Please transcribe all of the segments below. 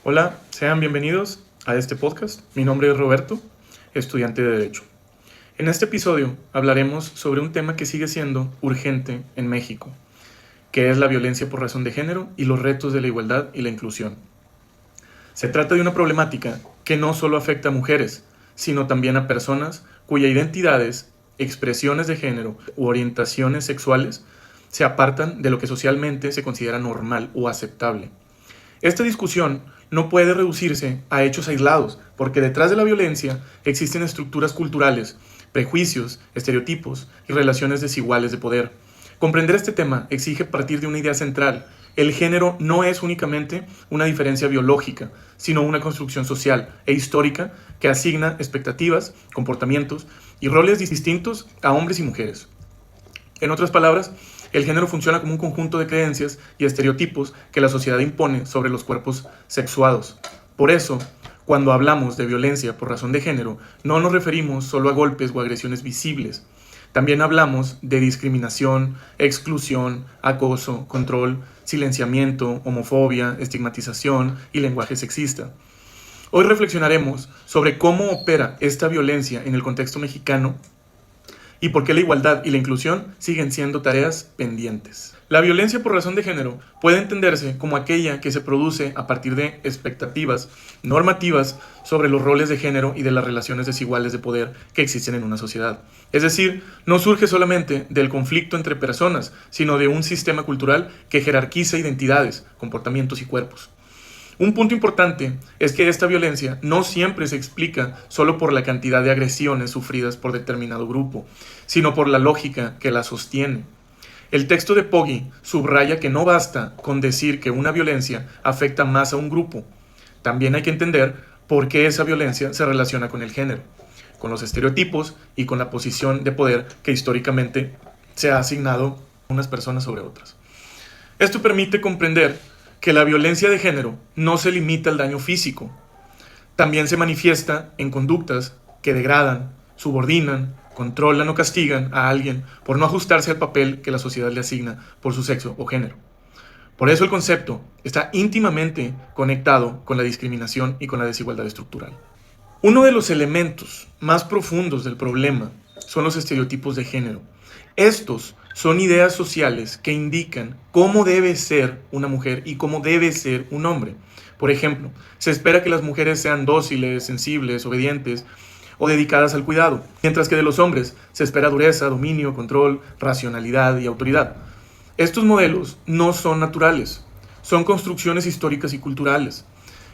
Hola, sean bienvenidos a este podcast. Mi nombre es Roberto, estudiante de Derecho. En este episodio hablaremos sobre un tema que sigue siendo urgente en México, que es la violencia por razón de género y los retos de la igualdad y la inclusión. Se trata de una problemática que no solo afecta a mujeres, sino también a personas cuyas identidades, expresiones de género u orientaciones sexuales se apartan de lo que socialmente se considera normal o aceptable. Esta discusión no puede reducirse a hechos aislados, porque detrás de la violencia existen estructuras culturales, prejuicios, estereotipos y relaciones desiguales de poder. Comprender este tema exige partir de una idea central. El género no es únicamente una diferencia biológica, sino una construcción social e histórica que asigna expectativas, comportamientos y roles distintos a hombres y mujeres. En otras palabras, el género funciona como un conjunto de creencias y estereotipos que la sociedad impone sobre los cuerpos sexuados. Por eso, cuando hablamos de violencia por razón de género, no nos referimos solo a golpes o agresiones visibles. También hablamos de discriminación, exclusión, acoso, control, silenciamiento, homofobia, estigmatización y lenguaje sexista. Hoy reflexionaremos sobre cómo opera esta violencia en el contexto mexicano y por qué la igualdad y la inclusión siguen siendo tareas pendientes. La violencia por razón de género puede entenderse como aquella que se produce a partir de expectativas normativas sobre los roles de género y de las relaciones desiguales de poder que existen en una sociedad. Es decir, no surge solamente del conflicto entre personas, sino de un sistema cultural que jerarquiza identidades, comportamientos y cuerpos. Un punto importante es que esta violencia no siempre se explica solo por la cantidad de agresiones sufridas por determinado grupo, sino por la lógica que la sostiene. El texto de Poggi subraya que no basta con decir que una violencia afecta más a un grupo. También hay que entender por qué esa violencia se relaciona con el género, con los estereotipos y con la posición de poder que históricamente se ha asignado a unas personas sobre otras. Esto permite comprender que la violencia de género no se limita al daño físico, también se manifiesta en conductas que degradan, subordinan, controlan o castigan a alguien por no ajustarse al papel que la sociedad le asigna por su sexo o género. Por eso el concepto está íntimamente conectado con la discriminación y con la desigualdad estructural. Uno de los elementos más profundos del problema son los estereotipos de género. Estos son ideas sociales que indican cómo debe ser una mujer y cómo debe ser un hombre. Por ejemplo, se espera que las mujeres sean dóciles, sensibles, obedientes o dedicadas al cuidado, mientras que de los hombres se espera dureza, dominio, control, racionalidad y autoridad. Estos modelos no son naturales, son construcciones históricas y culturales.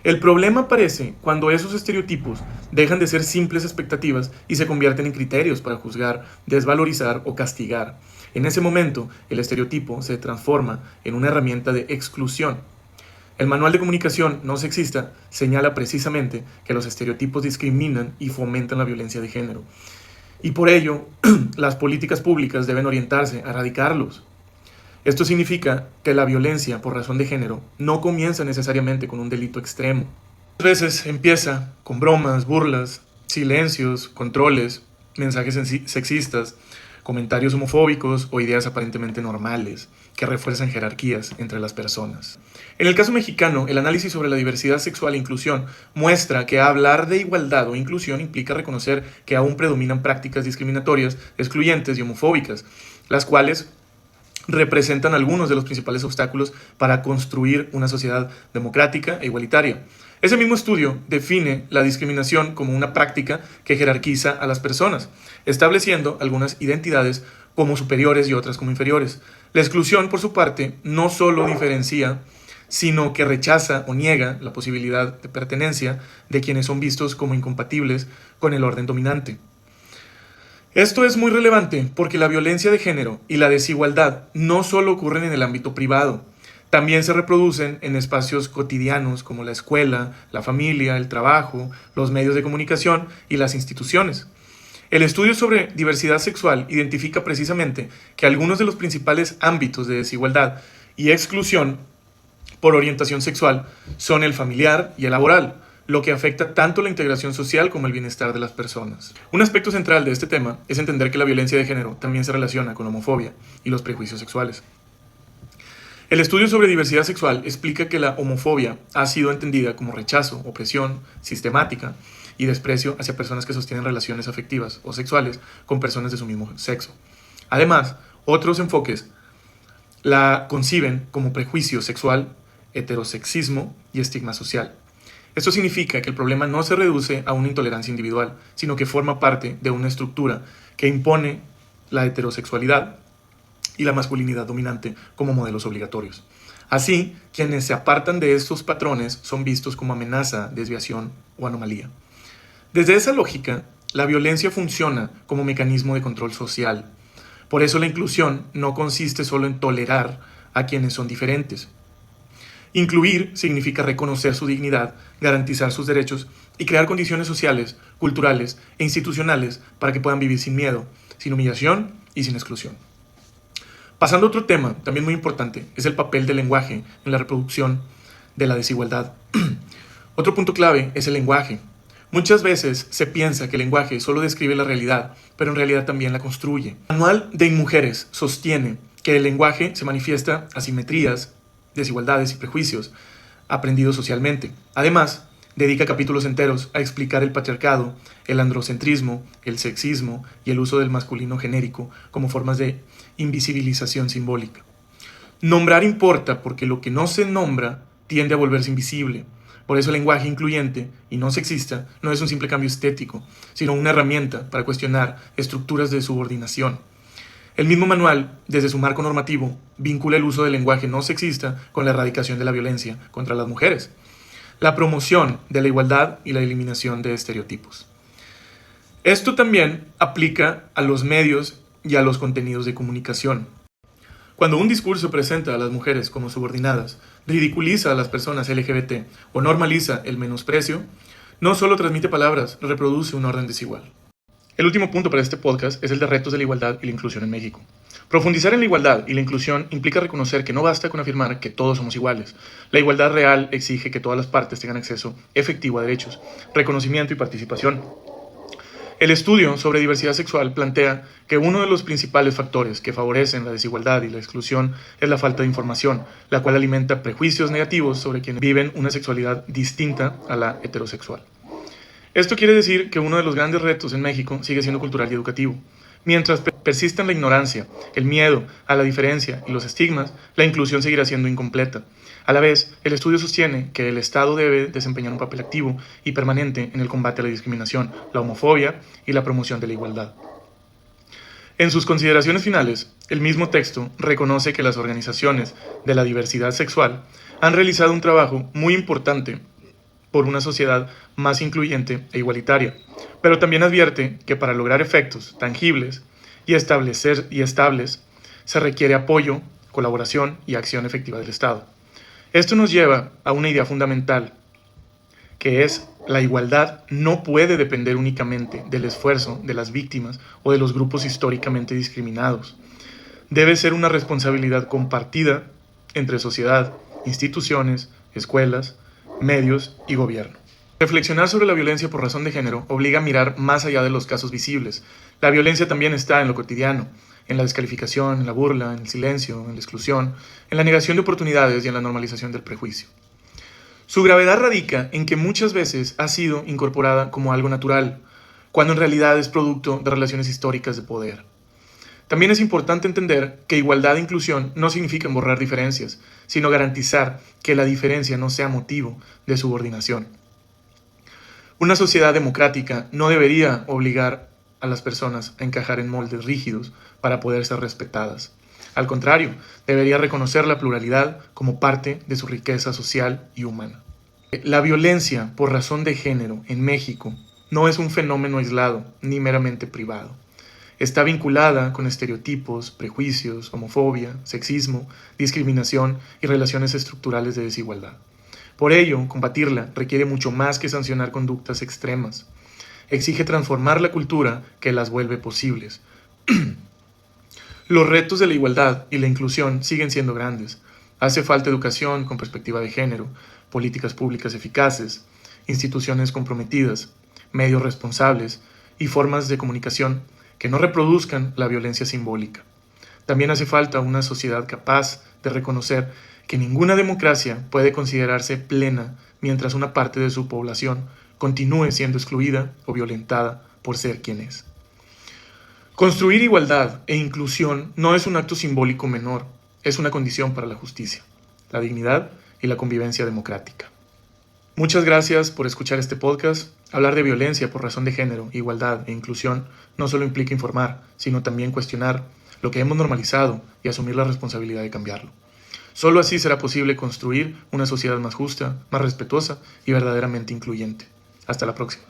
El problema aparece cuando esos estereotipos dejan de ser simples expectativas y se convierten en criterios para juzgar, desvalorizar o castigar. En ese momento, el estereotipo se transforma en una herramienta de exclusión. El Manual de Comunicación No Sexista señala precisamente que los estereotipos discriminan y fomentan la violencia de género. Y por ello, las políticas públicas deben orientarse a erradicarlos. Esto significa que la violencia por razón de género no comienza necesariamente con un delito extremo. Muchas veces empieza con bromas, burlas, silencios, controles, mensajes sexistas, comentarios homofóbicos o ideas aparentemente normales que refuerzan jerarquías entre las personas. En el caso mexicano, el análisis sobre la diversidad sexual e inclusión muestra que hablar de igualdad o inclusión implica reconocer que aún predominan prácticas discriminatorias, excluyentes y homofóbicas, las cuales representan algunos de los principales obstáculos para construir una sociedad democrática e igualitaria. Ese mismo estudio define la discriminación como una práctica que jerarquiza a las personas, estableciendo algunas identidades como superiores y otras como inferiores. La exclusión, por su parte, no solo diferencia, sino que rechaza o niega la posibilidad de pertenencia de quienes son vistos como incompatibles con el orden dominante. Esto es muy relevante porque la violencia de género y la desigualdad no solo ocurren en el ámbito privado, también se reproducen en espacios cotidianos como la escuela, la familia, el trabajo, los medios de comunicación y las instituciones. El estudio sobre diversidad sexual identifica precisamente que algunos de los principales ámbitos de desigualdad y exclusión por orientación sexual son el familiar y el laboral, lo que afecta tanto la integración social como el bienestar de las personas. Un aspecto central de este tema es entender que la violencia de género también se relaciona con la homofobia y los prejuicios sexuales. El estudio sobre diversidad sexual explica que la homofobia ha sido entendida como rechazo, opresión sistemática y desprecio hacia personas que sostienen relaciones afectivas o sexuales con personas de su mismo sexo. Además, otros enfoques la conciben como prejuicio sexual, heterosexismo y estigma social. Esto significa que el problema no se reduce a una intolerancia individual, sino que forma parte de una estructura que impone la heterosexualidad y la masculinidad dominante como modelos obligatorios. Así, quienes se apartan de estos patrones son vistos como amenaza, desviación o anomalía. Desde esa lógica, la violencia funciona como mecanismo de control social. Por eso la inclusión no consiste solo en tolerar a quienes son diferentes. Incluir significa reconocer su dignidad, garantizar sus derechos y crear condiciones sociales, culturales e institucionales para que puedan vivir sin miedo, sin humillación y sin exclusión. Pasando a otro tema, también muy importante, es el papel del lenguaje en la reproducción de la desigualdad. Otro punto clave es el lenguaje. Muchas veces se piensa que el lenguaje solo describe la realidad, pero en realidad también la construye. El Manual de Mujeres sostiene que el lenguaje se manifiesta asimetrías, desigualdades y prejuicios aprendidos socialmente. Además, dedica capítulos enteros a explicar el patriarcado, el androcentrismo, el sexismo y el uso del masculino genérico como formas de invisibilización simbólica. Nombrar importa porque lo que no se nombra tiende a volverse invisible. Por eso el lenguaje incluyente y no sexista no es un simple cambio estético, sino una herramienta para cuestionar estructuras de subordinación. El mismo manual, desde su marco normativo, vincula el uso del lenguaje no sexista con la erradicación de la violencia contra las mujeres, la promoción de la igualdad y la eliminación de estereotipos. Esto también aplica a los medios y a los contenidos de comunicación. Cuando un discurso presenta a las mujeres como subordinadas, ridiculiza a las personas LGBT o normaliza el menosprecio, no solo transmite palabras, reproduce un orden desigual. El último punto para este podcast es el de retos de la igualdad y la inclusión en México. Profundizar en la igualdad y la inclusión implica reconocer que no basta con afirmar que todos somos iguales. La igualdad real exige que todas las partes tengan acceso efectivo a derechos, reconocimiento y participación. El estudio sobre diversidad sexual plantea que uno de los principales factores que favorecen la desigualdad y la exclusión es la falta de información, la cual alimenta prejuicios negativos sobre quienes viven una sexualidad distinta a la heterosexual. Esto quiere decir que uno de los grandes retos en México sigue siendo cultural y educativo. Mientras persistan la ignorancia, el miedo a la diferencia y los estigmas, la inclusión seguirá siendo incompleta. A la vez, el estudio sostiene que el Estado debe desempeñar un papel activo y permanente en el combate a la discriminación, la homofobia y la promoción de la igualdad. En sus consideraciones finales, el mismo texto reconoce que las organizaciones de la diversidad sexual han realizado un trabajo muy importante por una sociedad más incluyente e igualitaria, pero también advierte que para lograr efectos tangibles y estables se requiere apoyo, colaboración y acción efectiva del Estado. Esto nos lleva a una idea fundamental, que es la igualdad no puede depender únicamente del esfuerzo de las víctimas o de los grupos históricamente discriminados. Debe ser una responsabilidad compartida entre sociedad, instituciones, escuelas, medios y gobierno. Reflexionar sobre la violencia por razón de género obliga a mirar más allá de los casos visibles. La violencia también está en lo cotidiano, en la descalificación, en la burla, en el silencio, en la exclusión, en la negación de oportunidades y en la normalización del prejuicio. Su gravedad radica en que muchas veces ha sido incorporada como algo natural, cuando en realidad es producto de relaciones históricas de poder. También es importante entender que igualdad e inclusión no significan borrar diferencias, sino garantizar que la diferencia no sea motivo de subordinación. Una sociedad democrática no debería obligar a las personas a encajar en moldes rígidos para poder ser respetadas. Al contrario, debería reconocer la pluralidad como parte de su riqueza social y humana. La violencia por razón de género en México no es un fenómeno aislado ni meramente privado. Está vinculada con estereotipos, prejuicios, homofobia, sexismo, discriminación y relaciones estructurales de desigualdad. Por ello, combatirla requiere mucho más que sancionar conductas extremas. Exige transformar la cultura que las vuelve posibles. Los retos de la igualdad y la inclusión siguen siendo grandes. Hace falta educación con perspectiva de género, políticas públicas eficaces, instituciones comprometidas, medios responsables y formas de comunicación que no reproduzcan la violencia simbólica. También hace falta una sociedad capaz de reconocer que ninguna democracia puede considerarse plena mientras una parte de su población continúe siendo excluida o violentada por ser quien es. Construir igualdad e inclusión no es un acto simbólico menor, es una condición para la justicia, la dignidad y la convivencia democrática. Muchas gracias por escuchar este podcast. Hablar de violencia por razón de género, igualdad e inclusión no solo implica informar, sino también cuestionar lo que hemos normalizado y asumir la responsabilidad de cambiarlo. Solo así será posible construir una sociedad más justa, más respetuosa y verdaderamente incluyente. Hasta la próxima.